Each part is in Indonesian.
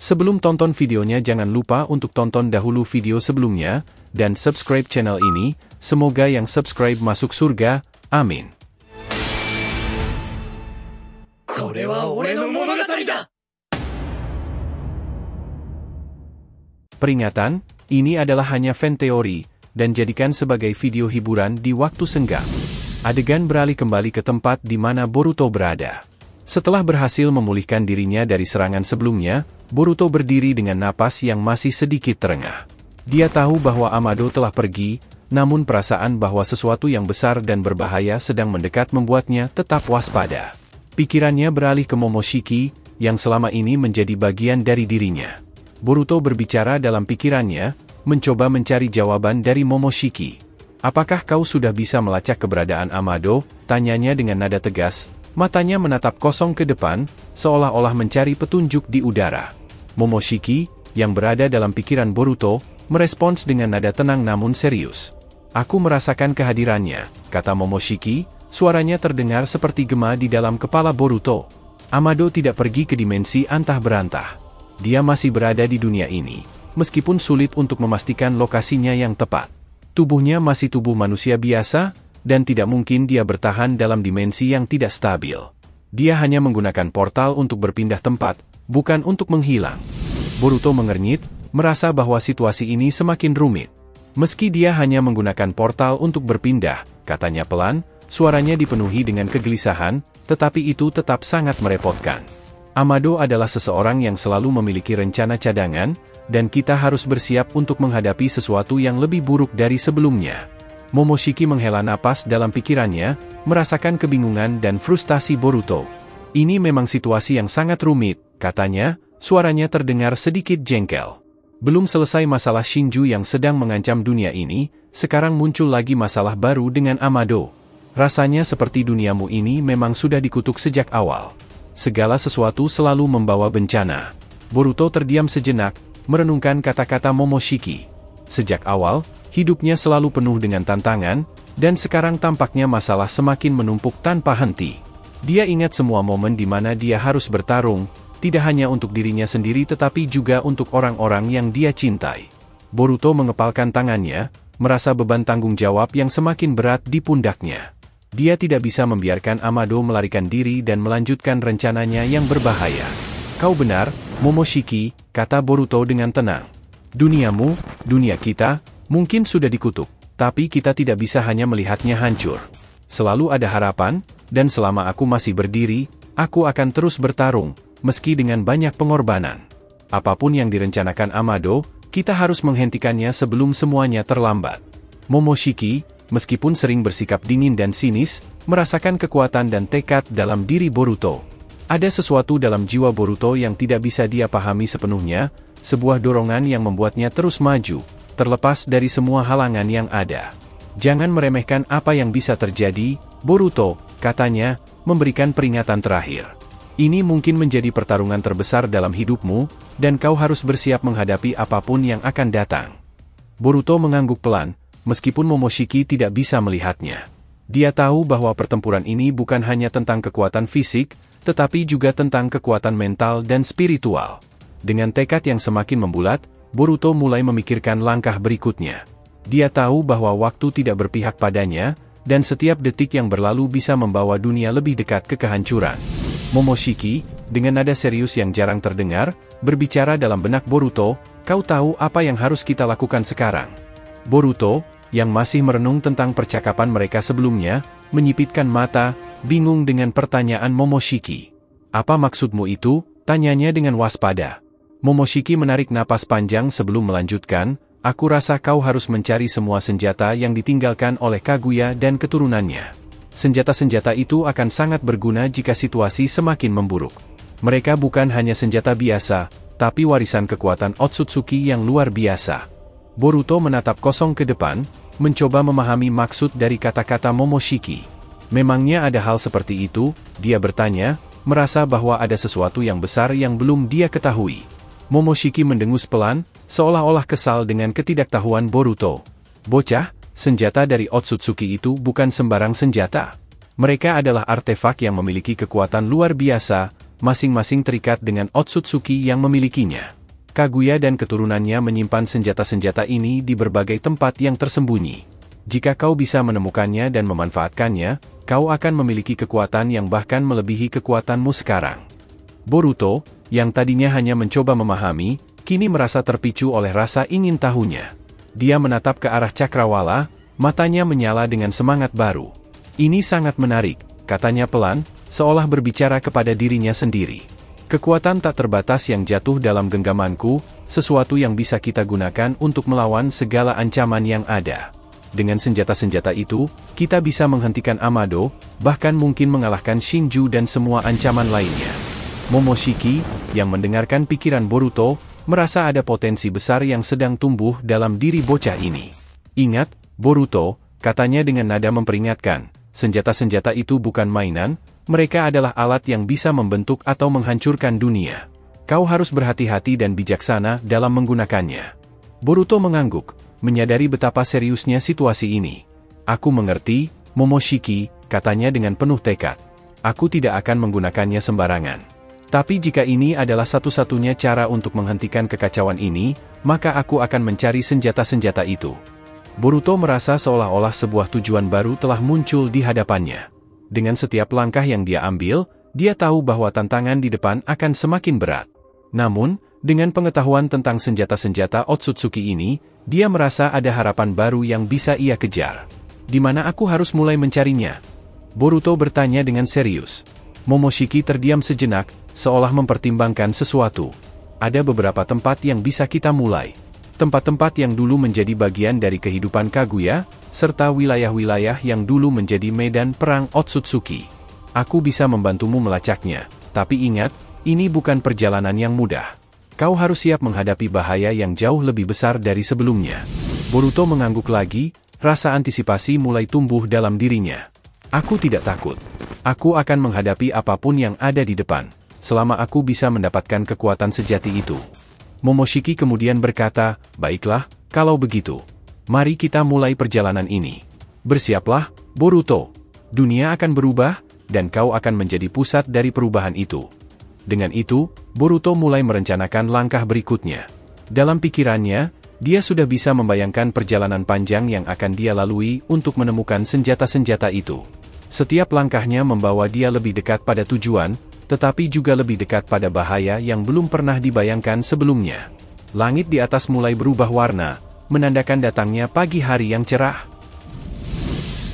Sebelum tonton videonya jangan lupa untuk tonton dahulu video sebelumnya, dan subscribe channel ini, semoga yang subscribe masuk surga, amin. Peringatan, ini adalah hanya fan teori, dan jadikan sebagai video hiburan di waktu senggang. Adegan beralih kembali ke tempat di mana Boruto berada. Setelah berhasil memulihkan dirinya dari serangan sebelumnya, Boruto berdiri dengan napas yang masih sedikit terengah. Dia tahu bahwa Amado telah pergi, namun perasaan bahwa sesuatu yang besar dan berbahaya sedang mendekat membuatnya tetap waspada. Pikirannya beralih ke Momoshiki, yang selama ini menjadi bagian dari dirinya. Boruto berbicara dalam pikirannya, mencoba mencari jawaban dari Momoshiki. "Apakah kau sudah bisa melacak keberadaan Amado?" tanyanya dengan nada tegas, matanya menatap kosong ke depan, seolah-olah mencari petunjuk di udara. Momoshiki, yang berada dalam pikiran Boruto, merespons dengan nada tenang namun serius. "Aku merasakan kehadirannya," kata Momoshiki, suaranya terdengar seperti gema di dalam kepala Boruto. Amado tidak pergi ke dimensi antah berantah. Dia masih berada di dunia ini, meskipun sulit untuk memastikan lokasinya yang tepat. Tubuhnya masih tubuh manusia biasa, dan tidak mungkin dia bertahan dalam dimensi yang tidak stabil. Dia hanya menggunakan portal untuk berpindah tempat, bukan untuk menghilang. Boruto mengernyit, merasa bahwa situasi ini semakin rumit. Meski dia hanya menggunakan portal untuk berpindah, katanya pelan, suaranya dipenuhi dengan kegelisahan, tetapi itu tetap sangat merepotkan. Amado adalah seseorang yang selalu memiliki rencana cadangan, dan kita harus bersiap untuk menghadapi sesuatu yang lebih buruk dari sebelumnya. Momoshiki menghela napas dalam pikirannya, merasakan kebingungan dan frustasi Boruto. "Ini memang situasi yang sangat rumit," katanya, suaranya terdengar sedikit jengkel. Belum selesai masalah Shinju yang sedang mengancam dunia ini, sekarang muncul lagi masalah baru dengan Amado. Rasanya seperti duniamu ini memang sudah dikutuk sejak awal. Segala sesuatu selalu membawa bencana. Boruto terdiam sejenak, merenungkan kata-kata Momoshiki. Sejak awal, hidupnya selalu penuh dengan tantangan, dan sekarang tampaknya masalah semakin menumpuk tanpa henti. Dia ingat semua momen di mana dia harus bertarung, tidak hanya untuk dirinya sendiri tetapi juga untuk orang-orang yang dia cintai. Boruto mengepalkan tangannya, merasa beban tanggung jawab yang semakin berat di pundaknya. Dia tidak bisa membiarkan Amado melarikan diri dan melanjutkan rencananya yang berbahaya. "Kau benar, Momoshiki," kata Boruto dengan tenang. "Duniamu, dunia kita, mungkin sudah dikutuk, tapi kita tidak bisa hanya melihatnya hancur. Selalu ada harapan, dan selama aku masih berdiri, aku akan terus bertarung, meski dengan banyak pengorbanan. Apapun yang direncanakan Amado, kita harus menghentikannya sebelum semuanya terlambat." Momoshiki, meskipun sering bersikap dingin dan sinis, merasakan kekuatan dan tekad dalam diri Boruto. Ada sesuatu dalam jiwa Boruto yang tidak bisa dia pahami sepenuhnya, sebuah dorongan yang membuatnya terus maju, terlepas dari semua halangan yang ada. "Jangan meremehkan apa yang bisa terjadi, Boruto," katanya, memberikan peringatan terakhir. "Ini mungkin menjadi pertarungan terbesar dalam hidupmu, dan kau harus bersiap menghadapi apapun yang akan datang." Boruto mengangguk pelan, meskipun Momoshiki tidak bisa melihatnya. Dia tahu bahwa pertempuran ini bukan hanya tentang kekuatan fisik, tetapi juga tentang kekuatan mental dan spiritual. Dengan tekad yang semakin membulat, Boruto mulai memikirkan langkah berikutnya. Dia tahu bahwa waktu tidak berpihak padanya, dan setiap detik yang berlalu bisa membawa dunia lebih dekat ke kehancuran. Momoshiki, dengan nada serius yang jarang terdengar, berbicara dalam benak Boruto, "Kau tahu apa yang harus kita lakukan sekarang?" Boruto, yang masih merenung tentang percakapan mereka sebelumnya, menyipitkan mata, bingung dengan pertanyaan Momoshiki. "Apa maksudmu itu?" tanyanya dengan waspada. Momoshiki menarik napas panjang sebelum melanjutkan, "Aku rasa kau harus mencari semua senjata yang ditinggalkan oleh Kaguya dan keturunannya. Senjata-senjata itu akan sangat berguna jika situasi semakin memburuk. Mereka bukan hanya senjata biasa, tapi warisan kekuatan Otsutsuki yang luar biasa." Boruto menatap kosong ke depan, mencoba memahami maksud dari kata-kata Momoshiki. Memangnya ada hal seperti itu, dia bertanya, merasa bahwa ada sesuatu yang besar yang belum dia ketahui. Momoshiki mendengus pelan, seolah-olah kesal dengan ketidaktahuan Boruto. "Bocah, senjata dari Otsutsuki itu bukan sembarang senjata. Mereka adalah artefak yang memiliki kekuatan luar biasa, masing-masing terikat dengan Otsutsuki yang memilikinya. Kaguya dan keturunannya menyimpan senjata-senjata ini di berbagai tempat yang tersembunyi. Jika kau bisa menemukannya dan memanfaatkannya, kau akan memiliki kekuatan yang bahkan melebihi kekuatanmu sekarang. Boruto, yang tadinya hanya mencoba memahami, kini merasa terpicu oleh rasa ingin tahunya. Dia menatap ke arah cakrawala, matanya menyala dengan semangat baru. Ini sangat menarik, katanya pelan, seolah berbicara kepada dirinya sendiri. Kekuatan tak terbatas yang jatuh dalam genggamanku, sesuatu yang bisa kita gunakan untuk melawan segala ancaman yang ada. Dengan senjata-senjata itu, kita bisa menghentikan Amado, bahkan mungkin mengalahkan Shinju dan semua ancaman lainnya. Momoshiki, yang mendengarkan pikiran Boruto, merasa ada potensi besar yang sedang tumbuh dalam diri bocah ini. Ingat, Boruto, katanya dengan nada memperingatkan, senjata-senjata itu bukan mainan, mereka adalah alat yang bisa membentuk atau menghancurkan dunia. Kau harus berhati-hati dan bijaksana dalam menggunakannya. Boruto mengangguk, menyadari betapa seriusnya situasi ini. Aku mengerti, Momoshiki, katanya dengan penuh tekad. Aku tidak akan menggunakannya sembarangan. Tapi jika ini adalah satu-satunya cara untuk menghentikan kekacauan ini, maka aku akan mencari senjata-senjata itu. Boruto merasa seolah-olah sebuah tujuan baru telah muncul di hadapannya. Dengan setiap langkah yang dia ambil, dia tahu bahwa tantangan di depan akan semakin berat. Namun, dengan pengetahuan tentang senjata-senjata Otsutsuki ini, dia merasa ada harapan baru yang bisa ia kejar. Di mana aku harus mulai mencarinya? Boruto bertanya dengan serius. Momoshiki terdiam sejenak, seolah mempertimbangkan sesuatu. Ada beberapa tempat yang bisa kita mulai. Tempat-tempat yang dulu menjadi bagian dari kehidupan Kaguya, serta wilayah-wilayah yang dulu menjadi medan perang Otsutsuki. Aku bisa membantumu melacaknya, tapi ingat, ini bukan perjalanan yang mudah. Kau harus siap menghadapi bahaya yang jauh lebih besar dari sebelumnya. Boruto mengangguk lagi, rasa antisipasi mulai tumbuh dalam dirinya. Aku tidak takut. Aku akan menghadapi apapun yang ada di depan, selama aku bisa mendapatkan kekuatan sejati itu. Momoshiki kemudian berkata, baiklah, kalau begitu. Mari kita mulai perjalanan ini. Bersiaplah, Boruto. Dunia akan berubah, dan kau akan menjadi pusat dari perubahan itu. Dengan itu, Boruto mulai merencanakan langkah berikutnya. Dalam pikirannya, dia sudah bisa membayangkan perjalanan panjang yang akan dia lalui untuk menemukan senjata-senjata itu. Setiap langkahnya membawa dia lebih dekat pada tujuan, tetapi juga lebih dekat pada bahaya yang belum pernah dibayangkan sebelumnya. Langit di atas mulai berubah warna, menandakan datangnya pagi hari yang cerah.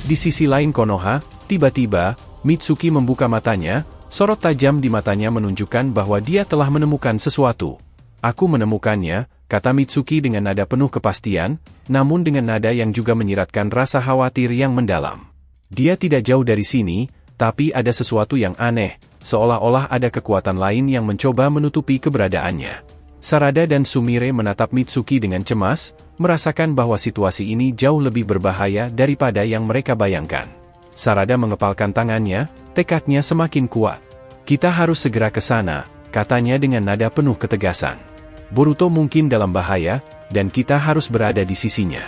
Di sisi lain Konoha, tiba-tiba, Mitsuki membuka matanya, sorot tajam di matanya menunjukkan bahwa dia telah menemukan sesuatu. Aku menemukannya, kata Mitsuki dengan nada penuh kepastian, namun dengan nada yang juga menyiratkan rasa khawatir yang mendalam. Dia tidak jauh dari sini, tapi ada sesuatu yang aneh, seolah-olah ada kekuatan lain yang mencoba menutupi keberadaannya. Sarada dan Sumire menatap Mitsuki dengan cemas, merasakan bahwa situasi ini jauh lebih berbahaya daripada yang mereka bayangkan. Sarada mengepalkan tangannya, tekadnya semakin kuat. Kita harus segera ke sana, katanya dengan nada penuh ketegasan. Boruto mungkin dalam bahaya, dan kita harus berada di sisinya.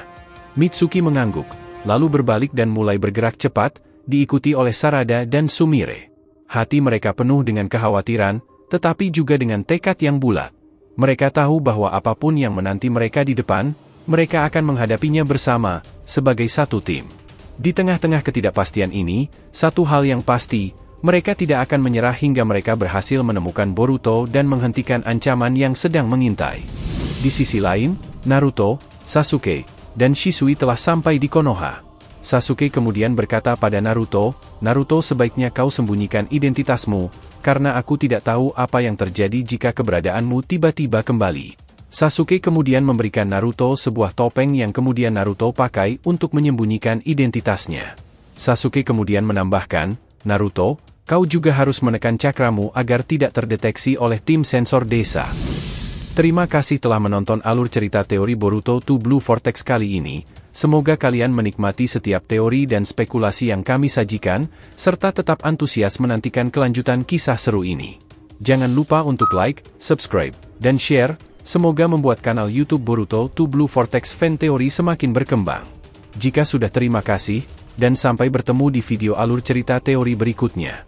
Mitsuki mengangguk, lalu berbalik dan mulai bergerak cepat, diikuti oleh Sarada dan Sumire. Hati mereka penuh dengan kekhawatiran, tetapi juga dengan tekad yang bulat. Mereka tahu bahwa apapun yang menanti mereka di depan, mereka akan menghadapinya bersama, sebagai satu tim. Di tengah-tengah ketidakpastian ini, satu hal yang pasti, mereka tidak akan menyerah hingga mereka berhasil menemukan Boruto dan menghentikan ancaman yang sedang mengintai. Di sisi lain, Naruto, Sasuke, dan Shisui telah sampai di Konoha. Sasuke kemudian berkata pada Naruto, Naruto sebaiknya kau sembunyikan identitasmu, karena aku tidak tahu apa yang terjadi jika keberadaanmu tiba-tiba kembali. Sasuke kemudian memberikan Naruto sebuah topeng yang kemudian Naruto pakai untuk menyembunyikan identitasnya. Sasuke kemudian menambahkan, Naruto, kau juga harus menekan cakramu agar tidak terdeteksi oleh tim sensor desa. Terima kasih telah menonton alur cerita teori Boruto to Blue Vortex kali ini. Semoga kalian menikmati setiap teori dan spekulasi yang kami sajikan, serta tetap antusias menantikan kelanjutan kisah seru ini. Jangan lupa untuk like, subscribe, dan share, semoga membuat kanal YouTube Boruto to Blue Vortex Fan Theory semakin berkembang. Jika sudah terima kasih, dan sampai bertemu di video alur cerita teori berikutnya.